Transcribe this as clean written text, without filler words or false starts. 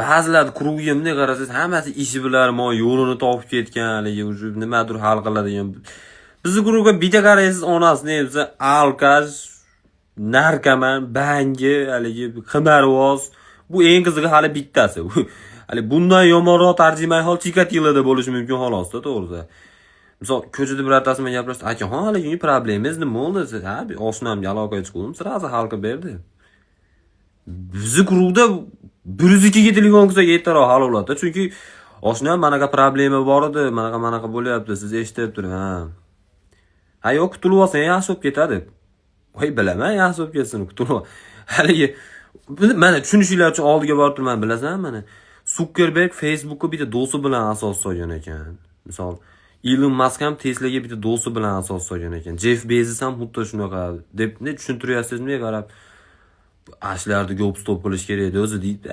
ba'zilar guruhga bunday qarasangiz hammasi ishi bilan mo yo'lini topib ketgan, haligi nimadir hal qiladigan. Bizni guruhga bitta qaraysiz, onasi neysa alkash, narkoman, bangi, haligi qimarvoz. Bu eng qizig'i hali bittasi. Hali bundan yomonroq tarjimai hol Chikatilada bo'lishi mumkin xolos-da, to'g'risi. Misol, ko'chada birortasi bilan gaplashdi, "Akaxon, haligi problemingiz nima bo'ldi siz?" Ha, bir oshnamga aloqa chiqdim, sirazi hal qilib berdi. Bizi guruhda 102 ga telefon qilsak ertaroq hal bo'ladi. Chunki oshnam manaqa problema bor edi, manaqa bo'lyapti, siz eshitib turing, ha. Ha, yo'q, qutulib olsang yaxshi bo'lib ketadi. Voy, bilaman, yaxshi bo'lib ketsin, qutulib. Haligi mana tushunishinglar uchun oldiga borib turman, bilasan, mana Zuckerberg Facebook'ga bitta do'sti bilan asos solgan ekan. Misol, Elon Musk ham Tesla'ga bitta do'sti bilan asos solgan ekan. Jeff Bezos ham xuddi shunaqa deb tushuntiryapsizmi qarab. Ashlarni go'p stop qilish kerak edi o'zi deydi.